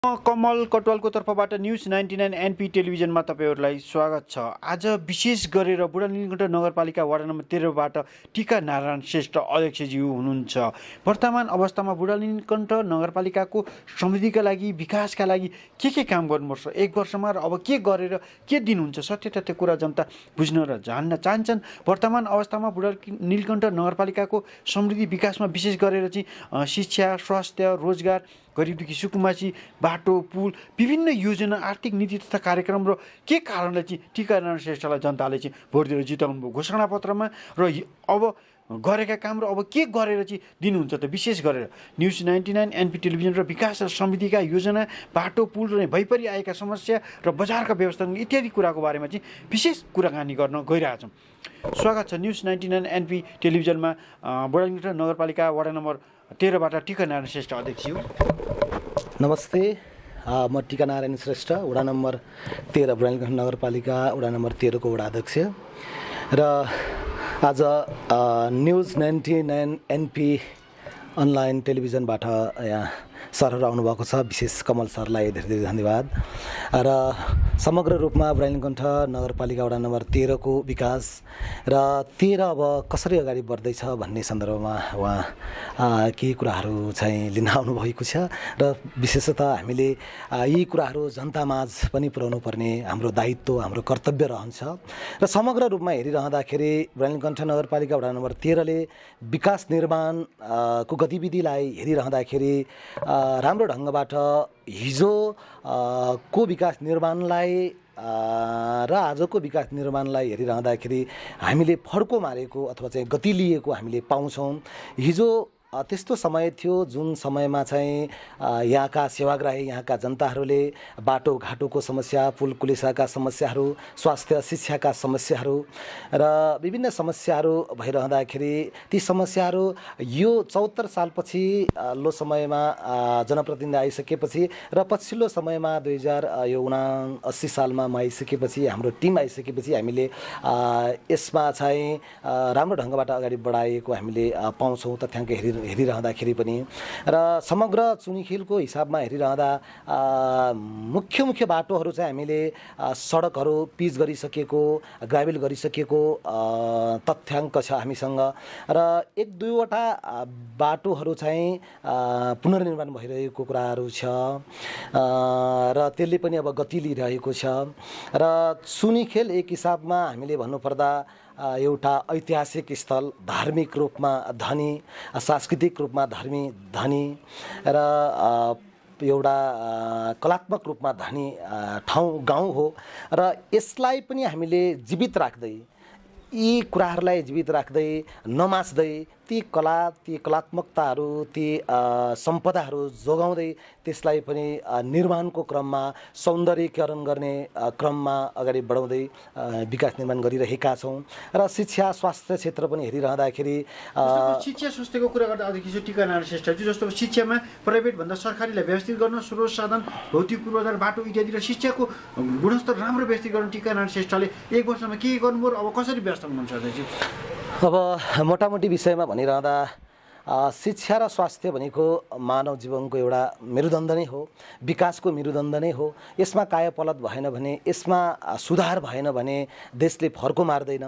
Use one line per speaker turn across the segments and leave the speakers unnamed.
कमल कटवालको तर्फबाट news 99 NP टेलिभिजनमा तपाईँहरूलाई स्वागत छ। आज विशेष गरेर बुढा नीलकण्ठ नगरपालिका वडा नम्बर 13बाट टीका नारायण श्रेष्ठ अध्यक्षज्यू हुनुहुन्छ। वर्तमान अवस्थामा बुढा नीलकण्ठ नगरपालिकाको समृद्धिका लागि विकासका लागि के काम गर्नुपर्छ, एक वर्षमा र अब के गरेर के दिनुहुन्छ, सत्य तथ्य कुरा जनता बुझ्न र जान्न चाहन्छन्। वर्तमान अवस्थामा बुढा नीलकण्ठ नगरपालिकाको समृद्धि विकासमा विशेष गरेर चाहिँ शिक्षा, स्वास्थ्य, रोजगार, गरिबदुखी सुकुमासी, बाटो, पुल, विभिन्न योजना, आर्थिक नीति तथा कार्यक्रम र के कारणले चाहिँ टीका नारायण श्रेष्ठलाई जनताले चाहिँ भोट दिएर जिताउनु भयो घोषणापत्रमा र अब गरेका काम र अब के गरेर चाहिँ दिनुहुन्छ त। विशेष गरेर न्युज 99 एनपी टेलिभिजन र विकास र समृद्धिका योजना, बाटो, पुल र भइपरि आएका समस्या र बजारका व्यवस्थापन इत्यादि कुराको बारेमा चाहिँ विशेष कुराकानी गर्न गइरहेछौँ। स्वागत छ न्युज 99 एनपी टेलिभिजनमा बुढा नीलकण्ठ नगरपालिका वडा नम्बर 13बाट टीका नारायण श्रेष्ठ अध्यक्ष।
नमस्ते, म टीका नारायण श्रेष्ठ, वडा नम्बर 13 बुढा नीलकण्ठ नगरपालिका वडा नम्बर 13 को वडा अध्यक्ष र आज न्युज 99 एनपी अनलाइन टेलिभिजनबाट यहाँ सरहरू आउनुभएको छ। विशेष कमल सरलाई धेरै धेरै धन्यवाद। र समग्र रूपमा बुढा नीलकण्ठ नगरपालिका वडा नम्बर 13 को विकास र 13 अब कसरी अगाडि बढ्दैछ भन्ने सन्दर्भमा उहाँ केही कुराहरू चाहिँ लिन आउनुभएको छ र विशेषतः हामीले यी कुराहरू जनतामाझ पनि पुर्याउनु पर्ने हाम्रो दायित्व, हाम्रो कर्तव्य रहन्छ। र समग्र रूपमा हेरिरहँदाखेरि बुढा नीलकण्ठ नगरपालिका वडा नम्बर 13 ले विकास निर्माण को गतिविधिलाई हेरिरहँदाखेरि राम्रो ढङ्गबाट हिजो को विकास निर्माणलाई र आजको विकास निर्माणलाई हेरिरहँदाखेरि हामीले फड्को मारेको अथवा चाहिँ गति लिएको हामीले पाउँछौँ। हिजो त्यस्तो समय थियो जुन समयमा चाहिँ यहाँका सेवाग्राही, यहाँका जनताहरूले बाटोघाटोको समस्या, पुल कुलेसाका समस्याहरू, स्वास्थ्य शिक्षाका समस्याहरू र विभिन्न समस्याहरू भइरहँदाखेरि ती समस्याहरू यो 74 सालपछि लो समयमा जनप्रतिनिधि आइसकेपछि र पछिल्लो समयमा 2079 सालमा म आइसकेपछि, हाम्रो टिम आइसकेपछि हामीले यसमा चाहिँ राम्रो ढङ्गबाट अगाडि बढाएको हामीले पाउँछौँ तथ्याङ्क हेरिरहँदाखेरि पनि। र समग्र चुनिखेलको हिसाबमा हेरिरहँदा मुख्य बाटोहरू चाहिँ हामीले सडकहरू पिच गरिसकेको, ग्राभेल गरिसकेको तथ्याङ्क छ हामीसँग र 1-2वटा बाटोहरू चाहिँ पुनर्निर्माण भइरहेको कुराहरू छ र त्यसले पनि अब गति लिइरहेको छ। र चुनिखेल एक हिसाबमा हामीले भन्नुपर्दा एउटा ऐतिहासिक स्थल, धार्मिक रूपमा धनी, सांस्कृतिक रूपमा धनी र एउटा कलात्मक रूपमा धनी ठाउँ, गाउँ हो र यसलाई पनि हामीले जीवित राख्दै, यी कुराहरूलाई जीवित राख्दै नमास्दै ती कला, ती कलात्मकताहरू, ती सम्पदाहरू जोगाउँदै त्यसलाई पनि निर्माणको क्रममा, सौन्दर्यीकरण गर्ने क्रममा अगाडि बढाउँदै विकास निर्माण गरिरहेका छौँ। र शिक्षा स्वास्थ्य क्षेत्र पनि हेरिरहँदाखेरि
शिक्षा स्वास्थ्यको कुरा गर्दा अध्यक्ष टीका नारायण श्रेष्ठजी, जस्तो शिक्षामा प्राइभेटभन्दा सरकारीलाई व्यवस्थित गर्न, स्रोत साधन, भौतिक पूर्वाधार, बाटो इत्यादि र शिक्षाको गुणस्तर राम्रो व्यवस्थित गर्न टीका नारायण श्रेष्ठले एक वर्षमा के गर्नुभयो, अब कसरी व्यवस्थापन हुन्छ अध्यक्ष?
अब मोटामोटी विषयमा भनिरहँदा शिक्षा र स्वास्थ्य भनेको मानव जीवनको एउटा मेरुदण्ड नै हो, विकासको मेरुदण्ड नै हो। यसमा कायापलट भएन भने, यसमा सुधार भएन भने देशले फर्को मार्दैन।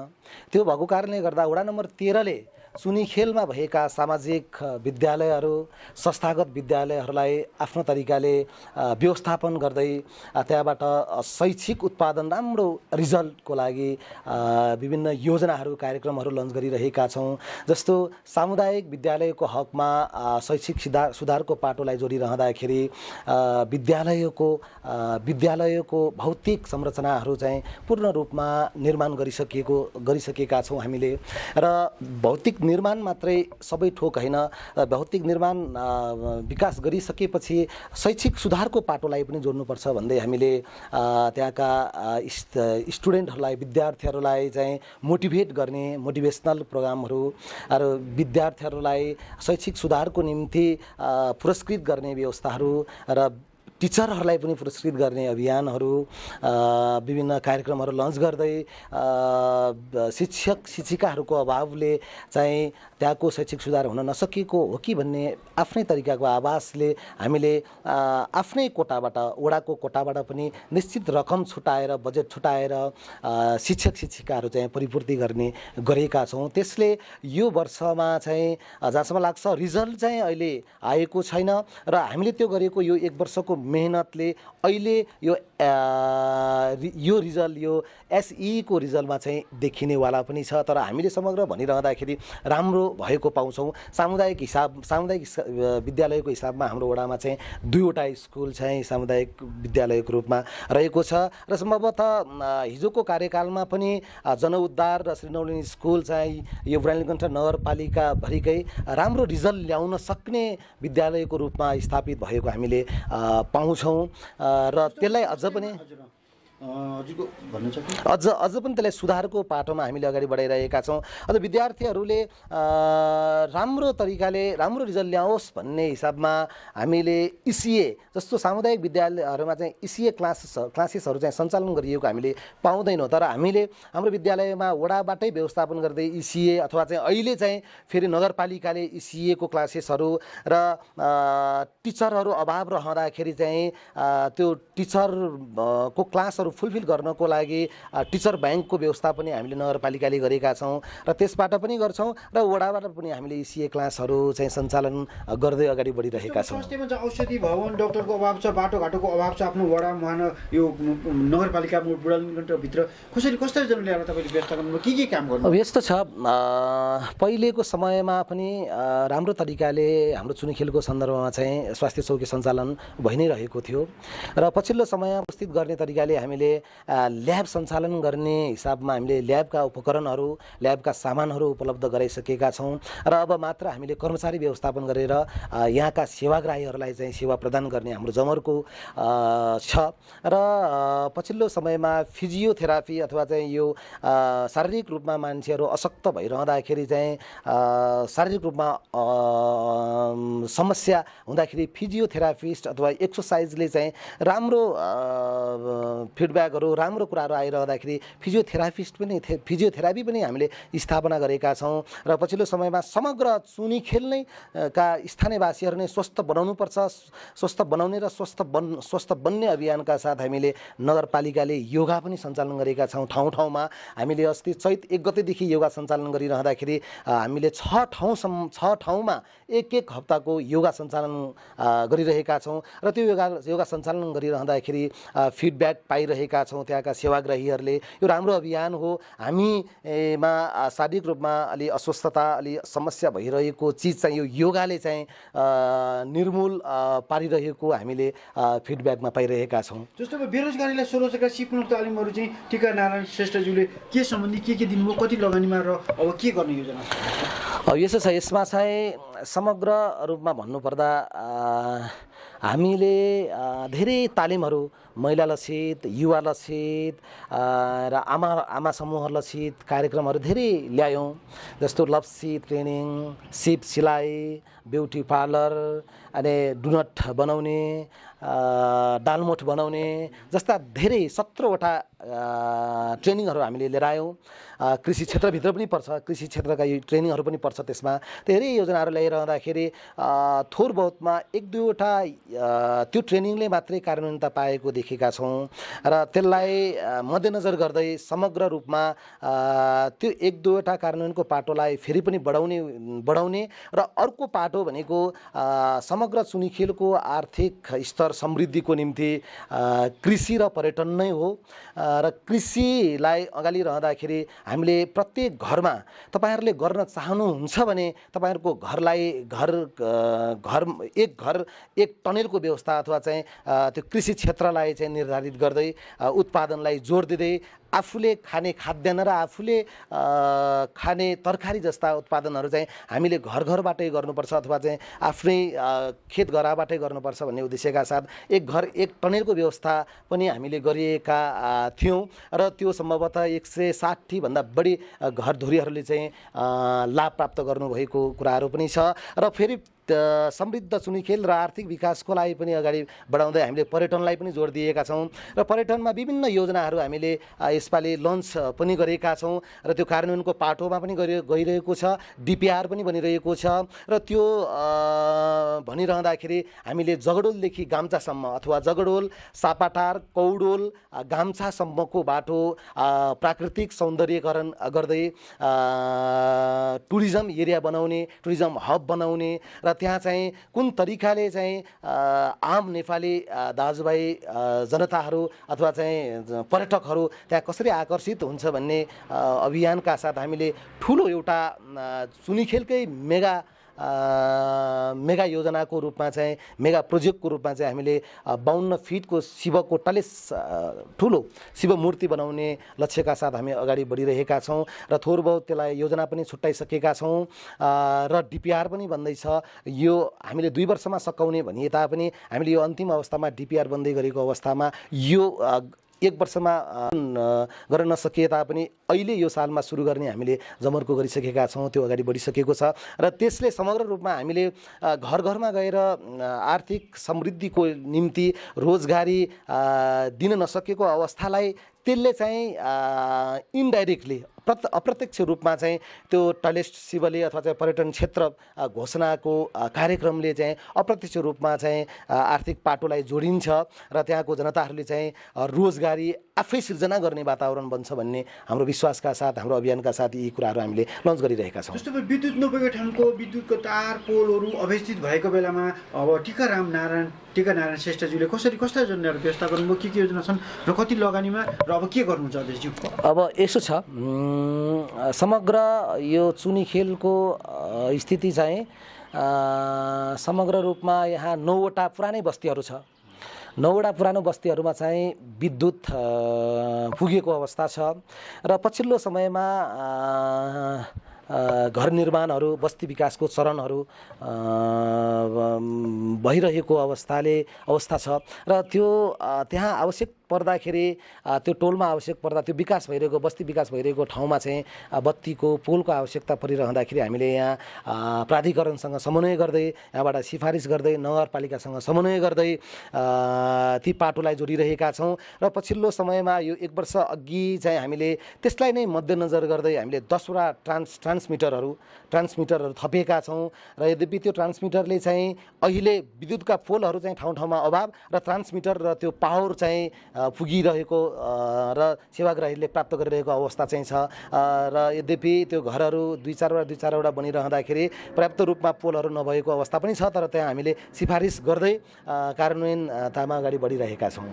त्यो भएको कारणले गर्दा वडा नम्बर 13 ले चुनिखेलमा भएका सामाजिक विद्यालयहरू, संस्थागत विद्यालयहरूलाई आफ्नो तरिकाले व्यवस्थापन गर्दै त्यहाँबाट शैक्षिक उत्पादन, राम्रो रिजल्टको लागि विभिन्न योजनाहरू, कार्यक्रमहरू लन्च गरिरहेका छौँ। जस्तो सामुदायिक विद्यालयको हकमा शैक्षिक सुधारको पाटोलाई जोडिरहँदाखेरि विद्यालयको भौतिक संरचनाहरू चाहिँ पूर्ण रूपमा निर्माण गरिसकेका छौँ हामीले। र भौतिक निर्माण मात्रै सबै ठोक होइन, भौतिक निर्माण विकास गरिसकेपछि शैक्षिक सुधारको पाटोलाई पनि जोड्नुपर्छ भन्दै हामीले त्यहाँका स्टुडेन्टहरूलाई, विद्यार्थीहरूलाई चाहिँ मोटिभेट गर्ने मोटिभेसनल प्रोग्रामहरू र विद्यार्थीहरूलाई शैक्षिक सुधारको निम्ति पुरस्कृत गर्ने व्यवस्थाहरू र टिचरहरूलाई पनि पुरस्कृत गर्ने अभियानहरू विभिन्न कार्यक्रमहरू लन्च गर्दै शिक्षक शिक्षिकाहरूको अभावले चाहिँ त्यहाँको शैक्षिक सुधार हुन नसकेको हो कि भन्ने आफ्नै तरिकाको आवाजले हामीले आफ्नै कोटाबाट वडाको कोटाबाट पनि निश्चित रकम छुटाएर बजेट छुटाएर शिक्षक शिक्षिकाहरू चाहिँ परिपूर्ति गरेका छौँ। त्यसले यो वर्षमा चाहिँ जहाँसम्म लाग्छ रिजल्ट चाहिँ अहिले आएको छैन र हामीले त्यो गरेको यो 1 वर्षको मेहनतले अहिले यो रिजल्ट यो एसई को रिजल्टमा चाहिँ देखिनेवाला पनि छ। तर हामीले समग्र भनिरहँदाखेरि राम्रो भएको पाउँछौँ। सामुदायिक विद्यालयको हिसाबमा हाम्रो वडामा चाहिँ 2वटा स्कुल चाहिँ सामुदायिक विद्यालयको रूपमा रहेको छ र सम्भवतः हिजोको कार्यकालमा पनि जनउद्धार र श्रीनौलिनी स्कुल चाहिँ यो बुढानीलकण्ठ नगरपालिकाभरिकै राम्रो रिजल्ट ल्याउन सक्ने विद्यालयको रूपमा स्थापित भएको हामीले पाउँछौँ र त्यसलाई अझ पनि अझ पनि त्यसलाई सुधारको पाटोमा हामीले अगाडि बढाइरहेका छौँ। अझ विद्यार्थीहरूले राम्रो तरिकाले राम्रो रिजल्ट ल्याओस् भन्ने हिसाबमा हामीले इसिए जस्तो सामुदायिक विद्यालयहरूमा चाहिँ इसिए क्लासेसहरू चाहिँ सञ्चालन गरिएको हामीले पाउँदैनौँ। तर हामीले हाम्रो विद्यालयमा वडाबाटै व्यवस्थापन गर्दै इसिए अथवा चाहिँ अहिले चाहिँ फेरि नगरपालिकाले इसिएको क्लासेसहरू र टिचरहरू अभाव रहँदाखेरि चाहिँ त्यो टिचरको क्लासहरू फुलफिल गर्नको लागि टिचर ब्याङ्कको व्यवस्था पनि हामीले नगरपालिकाले गरेका छौँ र त्यसबाट पनि गर्छौँ र वडाबाट पनि हामीले इसिए क्लासहरू चाहिँ सञ्चालन गर्दै अगाडि बढिरहेका छौँ।
स्वास्थ्यमा चाहिँ औषधि भवन डाक्टरको अभाव छ, बाटोघाटोको अभाव छ। आफ्नो वडा यो नगरपालिका बुढानीलकण्ठभित्र कसरी जन ल्याएर तपाईँले व्यवस्थापनमा के काम गर्नु?
अब यस्तो छ, पहिलेको समयमा पनि राम्रो तरिकाले हाम्रो चुनिखेलको सन्दर्भमा चाहिँ स्वास्थ्य चौकी सञ्चालन भइ नै रहेको थियो र पछिल्लो समय उपस्थित गर्ने तरिकाले हामीले ल्याब सञ्चालन गर्ने हिसाबमा हामीले ल्याबका उपकरणहरू ल्याबका सामानहरू उपलब्ध गराइसकेका छौँ र अब मात्र हामीले कर्मचारी व्यवस्थापन गरेर यहाँका सेवाग्राहीहरूलाई चाहिँ सेवा प्रदान गर्ने हाम्रो जमर्को छ र पछिल्लो समयमा फिजियोथेरापी अथवा चाहिँ यो शारीरिक रूपमा मान्छेहरू अशक्त भइरहँदाखेरि चाहिँ शारीरिक रूपमा समस्या हुँदाखेरि फिजियोथेरापिस्ट अथवा एक्सर्साइजले चाहिँ राम्रो फिडब्याकहरू राम्रो कुराहरू आइरहँदाखेरि फिजियोथेरापी पनि हामीले स्थापना गरेका छौँ र पछिल्लो समयमा समग्र चुनिखेल नै का स्थानीयवासीहरू नै स्वस्थ बनाउनुपर्छ, स्वस्थ बनाउने र स्वस्थ बन्ने अभियानका साथ हामीले नगरपालिकाले योगा पनि सञ्चालन गरेका छौँ। ठाउँमा हामीले अस्ति चैत 1 गतेदेखि योगा सञ्चालन गरिरहँदाखेरि हामीले 6 ठाउँमा एक हप्ताको योगा सञ्चालन गरिरहेका छौँ र त्यो योगा सञ्चालन गरिरहँदाखेरि फिडब्याक पाइरहेका छौँ त्यहाँका सेवाग्राहीहरूले। यो राम्रो अभियान हो। हामीमा शारीरिक रूपमा अलि अस्वस्थता अलि समस्या भइरहेको चिज चाहिँ यो योगाले चाहिँ निर्मूल पारिरहेको हामीले फिडब्याकमा पाइरहेका छौँ।
जस्तो बेरोजगारीलाई स्वरोजगार सिपमुक्त तालिमहरू चाहिँ टिका नारायण श्रेष्ठज्यूले के सम्बन्धी के दिनुभयो, कति लगानीमा र अब के गर्ने योजना?
यसो छ, यसमा चाहिँ समग्र रूपमा भन्नुपर्दा हामीले धेरै तालिमहरू महिला लक्षित, युवा लक्षित र आमा समूह लक्षित कार्यक्रमहरू धेरै ल्यायौँ। जस्तो लप्सित ट्रेनिङ, सिप सिलाइ, ब्युटी पार्लर अनि डुनट बनाउने, दालमोठ बनाउने जस्ता धेरै 17वटा ट्रेनिङहरू हामीले लिएर आयौँ। कृषि क्षेत्रभित्र पनि पर्छ, कृषि क्षेत्रका यो ट्रेनिङहरू पनि पर्छ। त्यसमा धेरै योजनाहरू ल्याइरहँदाखेरि थोर बहुतमा 1-2वटा त्यो ट्रेनिङले मात्रै कार्यान्वयनता पाएको देखेका छौँ र त्यसलाई मध्यनजर गर्दै समग्र रूपमा त्यो 1-2वटा कार्यान्वयनको पाटोलाई फेरि पनि बढाउने र अर्को पाटो भनेको समग्र चुनिखेलको आर्थिक स्तर समृद्धिको निम्ति कृषि र पर्यटन नै हो र कृषिलाई अगाडि रहँदाखेरि हामीले प्रत्येक घरमा तपाईहरुले गर्न चाहनुहुन्छ भने तपाईहरुको घरलाई एक टनेलको व्यवस्था अथवा चाहिँ त्यो कृषि क्षेत्रलाई चाहिँ निर्धारित गर्दै उत्पादनलाई जोड दिँदै आफूले खाने खाद्यान्न र आफूले खाने तरकारी जस्ता उत्पादनहरू चाहिँ हामीले घरबाटै गर्नुपर्छ अथवा चाहिँ आफ्नै खेत गराबाटै गर्नुपर्छ भन्ने उद्देश्यका साथ एक घर एक टनेलको व्यवस्था पनि हामीले गरिएका थियौँ र त्यो सम्भवतः 160 भन्दा बढी घरधुरीहरूले चाहिँ लाभ प्राप्त गर्नुभएको कुराहरू पनि छ र फेरि समृद्ध चुनिखेल र आर्थिक विकासको लागि पनि अगाडि बढाउँदै हामीले पर्यटनलाई पनि जोड दिएका छौँ र पर्यटनमा विभिन्न योजनाहरू हामीले यसपालि लन्च पनि गरेका छौँ र त्यो कार्यान्वयनको पाटोमा पनि गइरहेको छ। डिपिआर पनि बनिरहेको छ र त्यो भनिरहँदाखेरि हामीले जगडोलदेखि गाम्चासम्म अथवा जगडोल सापाटार कौडोल गाम्चासम्मको बाटो प्राकृतिक सौन्दर्यकरण गर्दै टुरिज्म एरिया बनाउने, टुरिज्म हब बनाउने र त्यहाँ चाहिँ कुन तरिकाले चाहिँ आम नेपाली दाजुभाइ जनताहरू अथवा चाहिँ पर्यटकहरू त्यहाँ कसरी आकर्षित हुन्छ भन्ने अभियानका साथ हामीले ठुलो एउटा चुनिखेलकै मेगा योजनाको रूपमा चाहिँ मेगा प्रोजेक्टको रूपमा चाहिँ हामीले 52 फिटको शिवको टलेस ठुलो शिव मूर्ति बनाउने लक्ष्यका साथ हामी अगाडि बढिरहेका छौँ र थोर बहुत त्यसलाई योजना पनि छुट्याइसकेका छौँ र डिपिआर पनि बन्दैछ। यो हामीले 2 वर्षमा सकाउने भनिए तापनि हामीले यो अन्तिम अवस्थामा डिपिआर बन्दै गरेको अवस्थामा यो 1 वर्षमा गर्न नसकिए तापनि अहिले यो सालमा सुरु गर्ने हामीले जमर्को गरिसकेका छौँ। त्यो अगाडि बढिसकेको छ र त्यसले समग्र रूपमा हामीले घर घरमा गएर आर्थिक समृद्धिको निम्ति रोजगारी दिन नसकेको अवस्थालाई त्यसले चाहिँ इन्डाइरेक्टली अप्रत्यक्ष रूपमा चाहिँ त्यो टलेस शिवले अथवा चाहिँ पर्यटन क्षेत्र घोषणाको कार्यक्रमले चाहिँ अप्रत्यक्ष रूपमा चाहिँ आर्थिक पाटोलाई जोडिन्छ र त्यहाँको जनताहरूले चाहिँ रोजगारी आफै सिर्जना गर्ने वातावरण बन्छ भन्ने हाम्रो विश्वासका साथ हाम्रो अभियानका साथ यी कुराहरू हामीले लन्च गरिरहेका छौँ।
जस्तो विद्युत नभएको ठाउँको विद्युतको तार पोलहरू अवस्थित भएको बेलामा अब टीकानारायण श्रेष्ठज्यूले कस्ता योजनाहरू व्यवस्था गर्नुभयो, के योजना छन् र कति लगानीमा र अब के गर्नुहुन्छ अध्यक्षज्यू?
अब यसो छ, समग्र यो चुनिखेलको स्थिति चाहिँ समग्र रूपमा यहाँ 9वटा पुरानै बस्तीहरू छ। 9वटा पुरानो बस्तीहरूमा चाहिँ विद्युत पुगेको अवस्था छ र पछिल्लो समयमा घर निर्माणहरू बस्ती विकासको चरणहरू भइरहेको अवस्था छ र त्यो त्यहाँ आवश्यक पर्दाखेरि त्यो टोलमा आवश्यक पर्दा त्यो विकास भइरहेको बस्ती विकास भइरहेको ठाउँमा चाहिँ बत्तीको पोलको आवश्यकता परिरहँदाखेरि हामीले यहाँ प्राधिकरणसँग समन्वय गर्दै यहाँबाट सिफारिस गर्दै नगरपालिकासँग समन्वय गर्दै ती पाटोलाई जोडिरहेका छौँ र पछिल्लो समयमा यो 1 वर्ष अघि चाहिँ हामीले त्यसलाई नै मध्यनजर गर्दै हामीले 10वटा ट्रान्समिटरहरू थपेका छौँ र यद्यपि त्यो ट्रान्समिटरले चाहिँ अहिले विद्युतका पोलहरू चाहिँ ठाउँ ठाउँमा अभाव र ट्रान्समिटर र त्यो पावर चाहिँ पुगिरहेको र सेवाग्राहीले प्राप्त गरिरहेको अवस्था चाहिँ छ र यद्यपि त्यो घरहरू 2-4वटा बनिरहँदाखेरि पर्याप्त रूपमा पोलहरू नभएको अवस्था पनि छ तर त्यहाँ हामीले सिफारिस गर्दै कार्यान्वयनमा अगाडि बढिरहेका छौँ।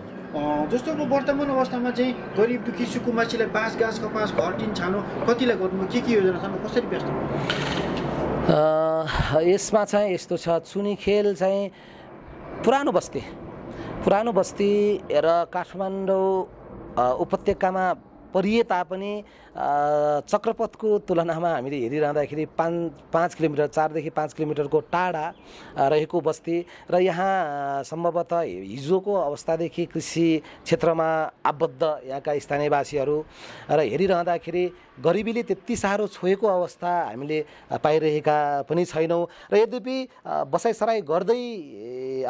जस्तो वर्तमान अवस्थामा चाहिँ गरिब दुखी सुकुम्बासीलाई बाँस गाँस कपास घर टिन छानो कतिलाई गर्नु के योजना छन् कसरी व्यस्त?
यसमा चाहिँ यस्तो छ, चुनिखेल चाहिँ पुरानो बस्ती र काठमाडौँ उपत्यकामा परिए तापनि चक्रपथको तुलनामा हामीले हेरिरहँदाखेरि 5 किलोमिटर 4देखि 5 किलोमिटरको टाढा रहेको बस्ती र यहाँ सम्भवतः हिजोको अवस्थादेखि कृषि क्षेत्रमा आबद्ध यहाँका स्थानीयवासीहरू र हेरिरहँदाखेरि गरिबीले त्यति साह्रो छोएको अवस्था हामीले पाइरहेका पनि छैनौँ र यद्यपि बसाइसराई गर्दै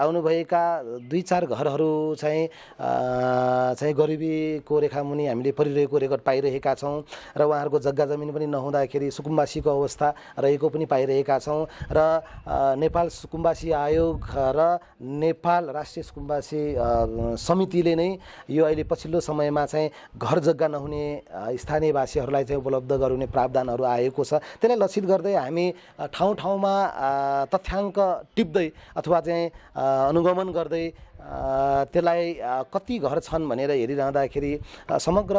आउनुभएका 2-4 घरहरू चाहिँ गरिबीको रेखामुनि हामीले परिरहेको रेकर्ड पाइरहेका छौँ र उहाँहरूको जग्गा जमिन पनि नहुँदाखेरि सुकुम्बासीको अवस्था रहेको पनि पाइरहेका छौँ र नेपाल सुकुम्बासी आयोग र नेपाल राष्ट्रिय सुकुम्बासी समितिले नै यो अहिले पछिल्लो समयमा चाहिँ घर जग्गा नहुने स्थानीयवासीहरूलाई चाहिँ उपलब्ध गराउने प्रावधानहरू आएको छ। त्यसलाई लक्षित गर्दै हामी ठाउँमा तथ्याङ्क टिप्दै अथवा चाहिँ अनुगमन गर्दै त्यसलाई कति घर छन् भनेर हेरिरहँदाखेरि समग्र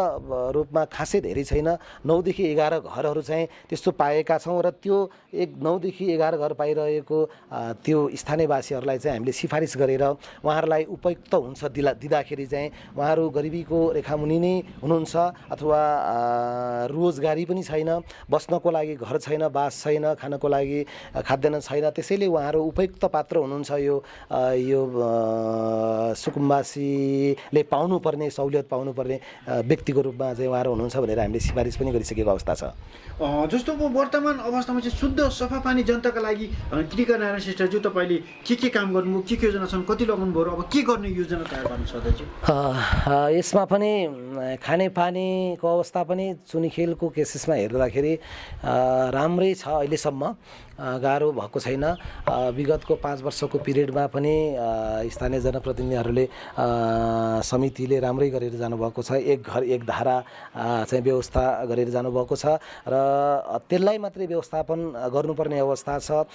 रूपमा खासै धेरै छैन, 9देखि 11 घरहरू चाहिँ त्यस्तो पाएका छौँ र त्यो 9देखि 11 घर पाइरहेको त्यो स्थानीयवासीहरूलाई चाहिँ हामीले सिफारिस गरेर उहाँहरूलाई उपयुक्त हुन्छ दिँदाखेरि चाहिँ उहाँहरू गरिबीको रेखामुनि नै हुनुहुन्छ अथवा रोजगारी पनि छैन, बस्नको लागि घर छैन, बास छैन, खानको लागि खाद्यान्न छैन, त्यसैले उहाँहरू उपयुक्त पात्र हुनुहुन्छ यो सुकुम्बासीले पाउनुपर्ने सहुलियत पाउनुपर्ने व्यक्तिको रूपमा चाहिँ उहाँहरू हुनुहुन्छ भनेर हामीले सिफारिस पनि गरिसकेको अवस्था छ।
जस्तो अब वर्तमान अवस्थामा चाहिँ शुद्ध सफा पानी जनताका लागि टिका नारायण श्रेष्ठज्यू तपाईँले के काम गर्नुभयो, के योजना छन्, कति लगाउनु भयो, अब के गर्ने योजना तयार गर्नु छ दाजु?
यसमा पनि खानेपानीको अवस्था पनि चुनिखेलको केसेसमा हेर्दाखेरि राम्रै छ। अहिलेसम्म गाह्रो भएको छैन। विगतको 5 वर्षको पिरियडमा पनि स्थानीय जनप्रतिनिधिहरूले समितिले राम्रै गरेर जानुभएको छ। एक घर एक धारा चाहिँ व्यवस्था गरेर जानुभएको छ र त्यसलाई मात्रै व्यवस्थापन गर्नुपर्ने अवस्था छ।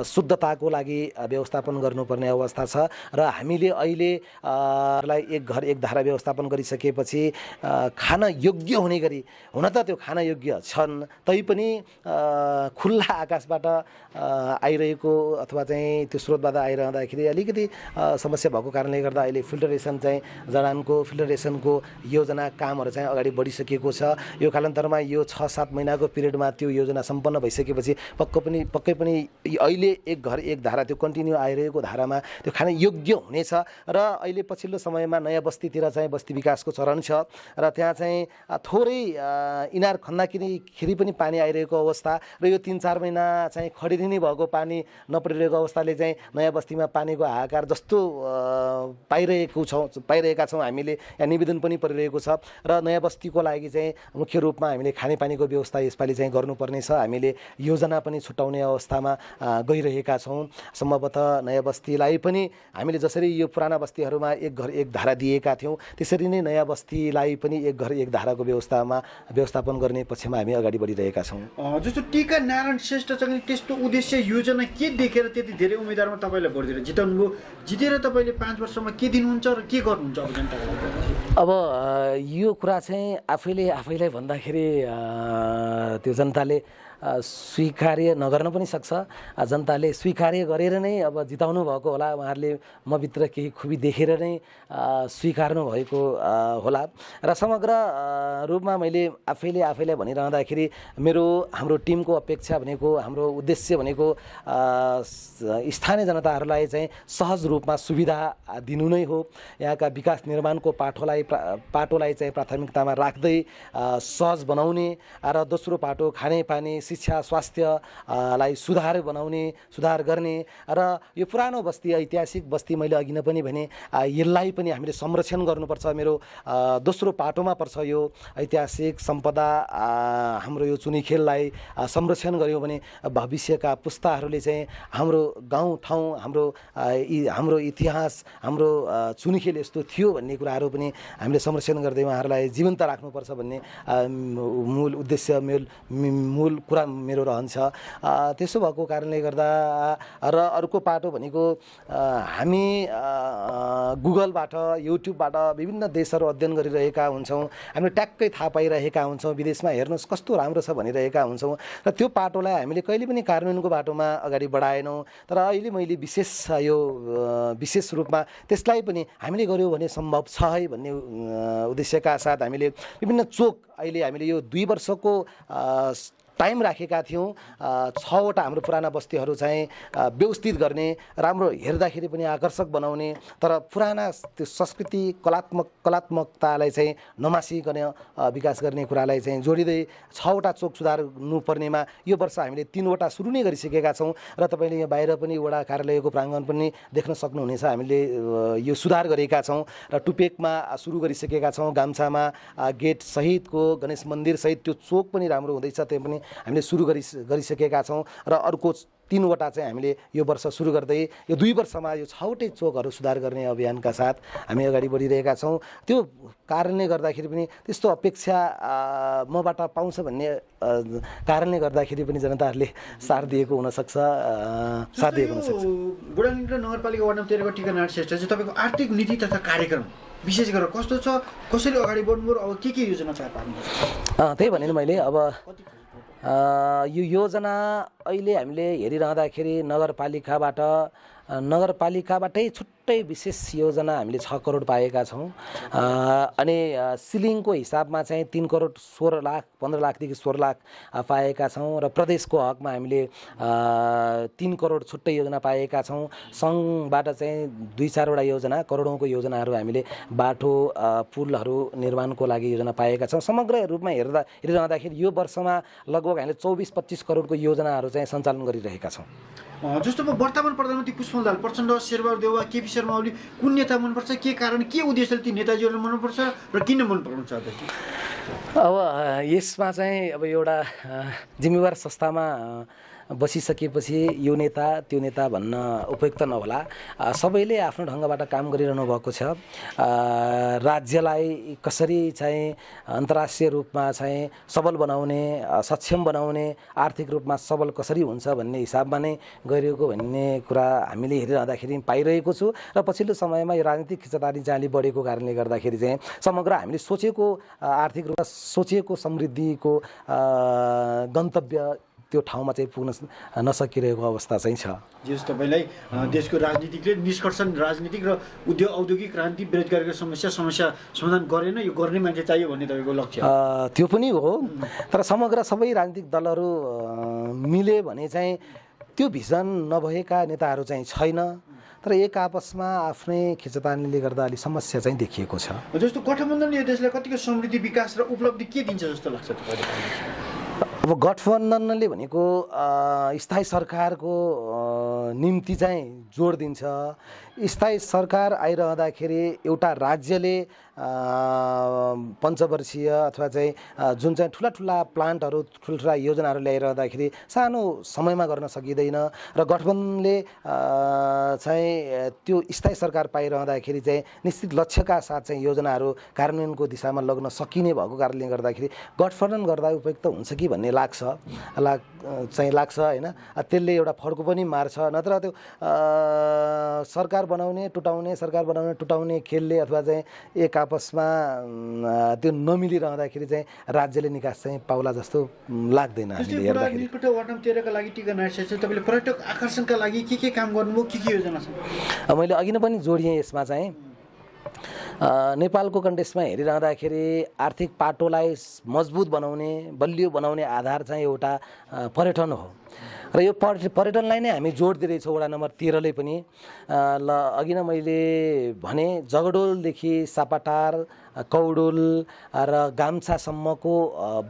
शुद्धताको लागि व्यवस्थापन गर्नुपर्ने अवस्था छ र हामीले अहिले एक घर एक धारा व्यवस्थापन गरिसकेपछि खान योग्य हुने गरी, हुन त त्यो खान योग्य छन् तैपनि खुल्ला आकाशबाट आइरहेको अथवा चाहिँ त्यो स्रोतबाट आइरहँदाखेरि अलिकति समस्या भएको कारणले गर्दा अहिले फिल्टरेसन चाहिँ जडानको फिल्टरेसनको योजना कामहरू चाहिँ अगाडि बढिसकेको छ। यो कालान्तरमा यो 6-7 महिनाको पिरियडमा त्यो योजना सम्पन्न भइसकेपछि पक्कै पनि अहिले एक घर एक धारा त्यो कन्टिन्यू आइरहेको धारामा त्यो खान योग्य हुनेछ। र अहिले पछिल्लो समयमा नयाँ बस्तीतिर चाहिँ बस्ती विकासको चरण छ र त्यहाँ चाहिँ थोरै इनार खन्दाखेरि पनि पानी आइरहेको अवस्था र यो 3-4 महिना चाहिँ खडिरिने भएको पानी नपरिरहेको अवस्थाले चाहिँ नयाँ बस्तीमा पानीको हाहाकार जस्तो पाइरहेका छौँ हामीले। यहाँ निवेदन पनि परिरहेको छ र नयाँ बस्तीको लागि चाहिँ मुख्य रूपमा हामीले खानेपानीको व्यवस्था यसपालि चाहिँ गर्नुपर्ने छ। हामीले योजना पनि छुट्याउने अवस्थामा गइरहेका छौँ। सम्भवतः नयाँ बस्तीलाई पनि हामीले जसरी यो पुराना बस्तीहरूमा एक घर एक धारा दिएका थियौँ त्यसरी नै नयाँ बस्तीलाई पनि एक घर एक धाराको व्यवस्थापन गर्ने पक्षमा हामी अगाडि बढिरहेका छौँ।
जस्तो टिका नारायण श्रेष्ठ चाहिँ त्यस्तो उद्देश्य योजना के देखेर त्यति धेरै उम्मेदवारमा तपाईँलाई भोट दिएर जिताउनुभयो? जितेर तपाईँले 5 वर्षमा के दिनुहुन्छ र के गर्नुहुन्छ अब जनताको लागि?
अब यो कुरा चाहिँ आफैलाई भन्दाखेरि त्यो जनताले स्वीकार्य नगर्न पनि सक्छ। जनताले स्वीकार्य गरेर नै अब जिताउनु भएको होला, उहाँहरूले मभित्र केही खुबी देखेर नै स्वीकार्नु भएको होला। र समग्र रूपमा मैले आफैलाई भनिरहँदाखेरि हाम्रो टिमको अपेक्षा भनेको, हाम्रो उद्देश्य भनेको स्थानीय जनताहरूलाई चाहिँ सहज रूपमा सुविधा दिनु नै हो। यहाँका विकास निर्माणको पाटोलाई चाहिँ प्राथमिकतामा राख्दै सहज बनाउने र दोस्रो पाटो खानेपानी शिक्षा स्वास्थ्यलाई सुधार गर्ने र यो पुरानो बस्ती ऐतिहासिक बस्ती मैले अघि नै पनि भने यसलाई पनि हामीले संरक्षण गर्नुपर्छ। मेरो दोस्रो पाटोमा पर्छ यो ऐतिहासिक सम्पदा हाम्रो यो चुनिखेललाई संरक्षण गर्यो भने भविष्यका पुस्ताहरूले चाहिँ हाम्रो गाउँठाउँ हाम्रो इतिहास हाम्रो चुनिखेल यस्तो थियो भन्ने कुराहरू पनि हामीले संरक्षण गर्दै उहाँहरूलाई जीवन्त राख्नुपर्छ भन्ने मूल उद्देश्य मूल कुरा मेरो रहन्छ। त्यसो भएको कारणले गर्दा र अर्को पाटो भनेको हामी गुगलबाट युट्युबबाट विभिन्न देशहरू अध्ययन गरिरहेका हुन्छौँ। हामीले ट्याक्कै थाहा पाइरहेका हुन्छौँ विदेशमा हेर्नुहोस् कस्तो राम्रो छ भनिरहेका हुन्छौँ र त्यो पाटोलाई हामीले कहिले पनि कार्यान्वयनको बाटोमा अगाडि बढाएनौँ। तर अहिले मैले विशेष रूपमा त्यसलाई पनि हामीले गर्यौँ भने सम्भव छ है भन्ने उद्देश्यका साथ हामीले विभिन्न चोक अहिले हामीले यो 2 वर्षको टाइम राखेका थियौँ। 6वटा हाम्रो पुराना बस्तीहरू चाहिँ व्यवस्थित गर्ने, राम्रो हेर्दाखेरि पनि आकर्षक बनाउने तर पुराना त्यो संस्कृति कलात्मकतालाई चाहिँ नमासिकन विकास गर्ने कुरालाई चाहिँ जोडिँदै 6वटा चोक सुधार्नुपर्नेमा यो वर्ष हामीले 3वटा सुरु नै गरिसकेका छौँ र तपाईँले यहाँ बाहिर पनि वडा कार्यालयको प्राङ्गण पनि देख्न सक्नुहुनेछ। हामीले यो सुधार गरेका छौँ र टुपेकमा सुरु गरिसकेका छौँ। गाम्छामा गेट सहितको गणेश मन्दिर सहित त्यो चोक पनि राम्रो हुँदैछ, त्यो पनि हामीले सुरु गरिसकेका छौँ र अर्को 3वटा चाहिँ हामीले यो वर्ष सुरु गर्दै यो 2 वर्षमा यो 6वटै चोकहरू सुधार गर्ने अभियानका साथ हामी अगाडि बढिरहेका छौँ। त्यो कारणले गर्दाखेरि पनि त्यस्तो अपेक्षा मबाट पाउँछ भन्ने कारणले गर्दाखेरि पनि जनताहरूले साथ दिएको हुनसक्छ।
बुढालिङ्ग नगरपालिका वार्ड नम्बर 13 को टिका नारायण श्रेष्ठ चाहिँ तपाईँको आर्थिक नीति तथा कार्यक्रम विशेष गरेर कस्तो छ, कसरी अगाडि बढ्नु र अब के योजना तयार पार्नु? त्यही
भने मैले अब यो योजना अहिले हामीले हेरिरहँदाखेरि नगरपालिकाबाटै छुट्टै विशेष योजना हामीले 6 करोड पाएका छौँ। अनि सिलिङको हिसाबमा चाहिँ 3 करोड 16 लाख 15 लाखदेखि 16 लाख पाएका छौँ र प्रदेशको हकमा हामीले 3 करोड छुट्टै योजना पाएका छौँ। सङ्घबाट चाहिँ 2-4 वटा योजना करोडौँको योजनाहरू हामीले बाटो पुलहरू निर्माणको लागि योजना पाएका छौँ। समग्र रूपमा हेरिरहँदाखेरि यो वर्षमा लगभग हामीले 24-25 करोडको योजनाहरू चाहिँ सञ्चालन गरिरहेका छौँ।
जस्तो म वर्तमान प्रधानमन्त्री पुष्पकमल दाहाल प्रचण्ड, शेरबहादुर देउवा, केपी शर्मा ओली कुन नेता मनपर्छ, के कारण, के उद्देश्यले ती नेताजीहरू मनपर्छ र किन मन पराउँछ अध्यक्ष?
अब यसमा चाहिँ अब एउटा जिम्मेवार संस्थामा बसिसकेपछि यो नेता त्यो नेता भन्न उपयुक्त नहोला। सबैले आफ्नो ढङ्गबाट काम गरिरहनु भएको छ। राज्यलाई कसरी चाहिँ अन्तर्राष्ट्रिय रूपमा चाहिँ सबल बनाउने, सक्षम बनाउने, आर्थिक रूपमा सबल कसरी हुन्छ भन्ने हिसाबमा नै गरिएको भन्ने कुरा हामीले हेरिरहँदाखेरि पाइरहेको छु। र पछिल्लो समयमा यो राजनीतिक खिचतानी चाहिँ अलि बढेको कारणले गर्दाखेरि चाहिँ समग्र हामीले सोचेको आर्थिक रूपमा सोचेको समृद्धिको गन्तव्य त्यो ठाउँमा चाहिँ पुग्न नसकिरहेको अवस्था चाहिँ छ।
जस तपाईँलाई देशको राजनीतिकले निष्कर्षण राजनीतिक र औद्योगिक क्रान्ति, बेरोजगारीको समस्या समाधान गरेन, यो गर्ने मान्छे चाहियो भन्ने तपाईँको लक्ष्य?
त्यो पनि हो, तर समग्र सबै राजनीतिक दलहरू मिले भने चाहिँ त्यो भिजन नभएका नेताहरू चाहिँ छैन। तर एक आपसमा आफ्नै खिचतानीले गर्दा अलि समस्या चाहिँ देखिएको छ।
जस्तो गठबन्धनले यो देशलाई कतिको समृद्धि, विकास र उपलब्धि के दिन्छ जस्तो लाग्छ तपाईँलाई?
अब गठबन्धनले भनेको स्थायी सरकारको निम्ति चाहिँ जोड दिन्छ। स्थायी सरकार आइरहँदाखेरि एउटा राज्यले पञ्चवर्षीय अथवा चाहिँ जुन चाहिँ ठुला प्लान्टहरू, ठुल्ठुला योजनाहरू ल्याइरहँदाखेरि सानो समयमा गर्न सकिँदैन र गठबन्धनले चाहिँ त्यो स्थायी सरकार पाइरहँदाखेरि चाहिँ निश्चित लक्ष्यका साथ चाहिँ योजनाहरू कार्यान्वयनको दिशामा लग्न सकिने भएको कारणले गर्दाखेरि गठबन्धन गर्दा उपयुक्त हुन्छ कि भन्ने लाग्छ होइन। त्यसले एउटा फड्को पनि मार्छ। नत्र त्यो सरकार बनाउने टुटाउने खेलले अथवा चाहिँ एक आपसमा त्यो नमिलिरहँदाखेरि चाहिँ राज्यले निकास चाहिँ पाउला जस्तो लाग्दैन हामीले हेर्दाखेरि।
वार्ड नम्बर 13 का लागि टिका नाइसेस तपाईँले पर्यटक आकर्षणका लागि के काम गर्नुभयो, के योजना छ?
मैले अघि नै पनि जोडिएँ यसमा चाहिँ नेपालको कन्टेक्स्टमा हेरिरहँदाखेरि आर्थिक पाटोलाई मजबुत बनाउने, बलियो बनाउने आधार चाहिँ एउटा पर्यटन हो र यो पर्यटनलाई नै हामी जोड दिँदैछौँ। वडा नम्बर 13 ले पनि अघि नै मैले भने जगडोलदेखि सापाटार, कौडुल र गाम्छासम्मको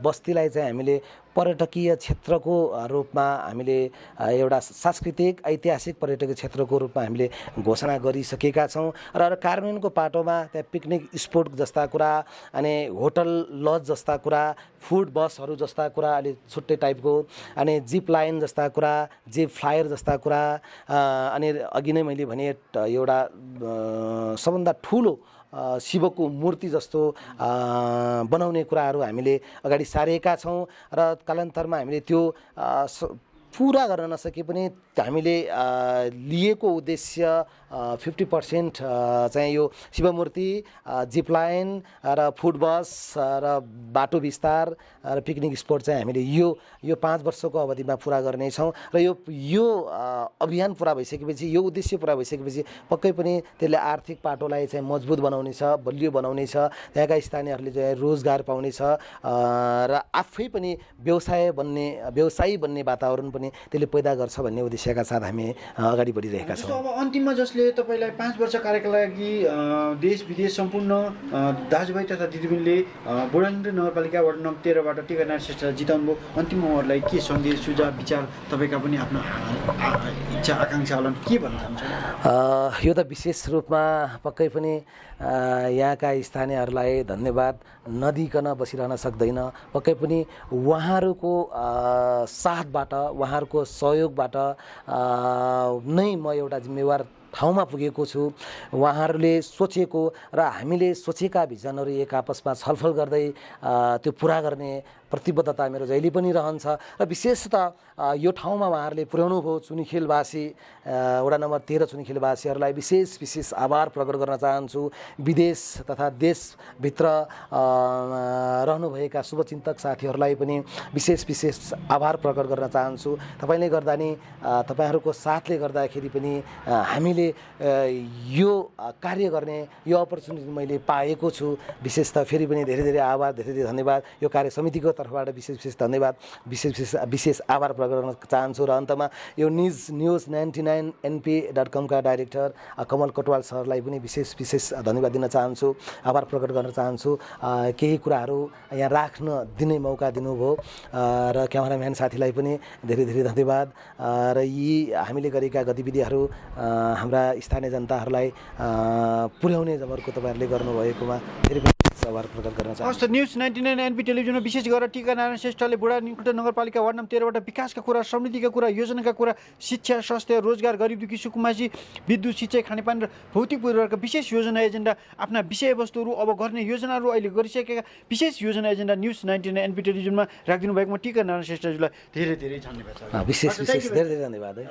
बस्तीलाई चाहिँ हामीले पर्यटकीय क्षेत्रको रूपमा हामीले एउटा सांस्कृतिक ऐतिहासिक पर्यटकीय क्षेत्रको रूपमा हामीले घोषणा गरिसकेका छौँ। र कार्यान्वयनको पाटोमा त्यहाँ पिकनिक स्पोट जस्ता कुरा, अनि होटल लज जस्ता कुरा, फुड बसहरू जस्ता कुरा अलि छुट्टै टाइपको, अनि जिप लाइन जस्ता कुरा, जिप फ्लायर जस्ता कुरा, अनि अघि नै मैले भने एउटा सबभन्दा ठुलो शिवको मूर्ति जस्तो बनाउने कुराहरू हामीले अगाडि सारेका छौँ। र कालान्तरमा हामीले त्यो पुरा गर्न नसके पनि हामीले लिएको उद्देश्य 50% चाहिँ यो शिवमूर्ति, जिपलाइन र फुड बस र बाटो विस्तार र पिकनिक स्पोट चाहिँ हामीले यो 5 वर्षको अवधिमा पुरा गर्नेछौँ। र यो अभियान पुरा भइसकेपछि, यो उद्देश्य पुरा भइसकेपछि पक्कै पनि त्यसले आर्थिक पाटोलाई चाहिँ मजबुत बनाउनेछ, बलियो बनाउनेछ, त्यहाँका स्थानीयहरूले चाहिँ रोजगार पाउनेछ र आफै पनि व्यवसायी बन्ने वातावरण पनि त्यसले पैदा गर्छ भन्ने उद्देश्यका साथ हामी अगाडि बढिरहेका छौँ।
अब अन्तिममा जसले तपाईँलाई 5 वर्ष कार्यका लागि देश विदेश सम्पूर्ण दाजुभाइ तथा दिदीबहिनीले बुढालिङ्गटा नगरपालिका वार्ड नम्बर 13 बाट टिका नाइसेस जिताउनुभयो, अन्तिममा उहाँहरूलाई के सन्देश, सुझाव, विचार, तपाईँका पनि आफ्नो इच्छा आकाङ्क्षा होला, के भन्न चाहन्छ?
यो त विशेष रूपमा पक्कै पनि यहाँका स्थानीयहरूलाई धन्यवाद नदिकन बसिरहन सक्दैन। पक्कै पनि उहाँहरूको साथबाट, उहाँहरूको सहयोगबाट नै म एउटा जिम्मेवार ठाउँमा पुगेको छु। उहाँहरूले सोचेको र हामीले सोचेका भिजनहरू एक आपसमा छलफल गर्दै त्यो पुरा गर्ने प्रतिबद्धता मेरो जहिले पनि रहन्छ। र विशेषतः यो ठाउँमा उहाँहरूले पुर्याउनु भयो चुनिखेलवासी, वडा नम्बर 13 चुनिखेलवासीहरूलाई विशेष आभार प्रकट गर्न चाहन्छु। विदेश तथा देशभित्र रहनुभएका शुभचिन्तक साथीहरूलाई पनि विशेष आभार प्रकट गर्न चाहन्छु। तपाईँले गर्दा नि, तपाईँहरूको साथले गर्दाखेरि पनि हामीले यो कार्य गर्ने यो अपर्च्युनिटी मैले पाएको छु। विशेष त फेरि पनि धेरै धेरै आभार, धेरै धेरै धन्यवाद। यो कार्य समितिको तर्फबाट विशेष धन्यवाद, विशेष आभार प्रकट गर्न चाहन्छु। र अन्तमा यो न्युज 99np.com का डाइरेक्टर कमल कटवाल सरलाई पनि विशेष धन्यवाद दिन चाहन्छु, आभार प्रकट गर्न चाहन्छु। केही कुराहरू यहाँ राख्न दिने मौका दिनुभयो र क्यामेराम्यान साथीलाई पनि धेरै धेरै धन्यवाद। र यी हामीले गरेका गतिविधिहरू हाम्रा स्थानीय जनताहरूलाई पुर्याउने जमर्को तपाईँहरूले गर्नुभएकोमा फेरि पनि आभार प्रकट गर्न चाहन्छु।
हवस् त, न्युज 99 एनपी टेलिभिजनमा विशेष गरेर टिका नारायण श्रेष्ठले बुढानीलकण्ठ नगरपालिका वार्ड नम्बर 13बाट विकासका कुरा, समृद्धिका कुरा, योजनाका कुरा, शिक्षा, स्वास्थ्य, रोजगार, गरिब दुखी, सुकुमासी, विद्युत, सिँचाइ, खानेपानी र भौतिक पूर्वका विशेष योजना एजेन्डा, आफ्ना विषयवस्तुहरू अब गर्ने योजनाहरू अहिले गरिसकेका विशेष योजना एजेन्डा न्युज 99 एनपी टेलिभिजनमा राखिदिनु भएकोमा टिका नारायण श्रेष्ठजीलाई धेरै धेरै धन्यवाद छ।
विशेष धेरै धेरै धन्यवाद है।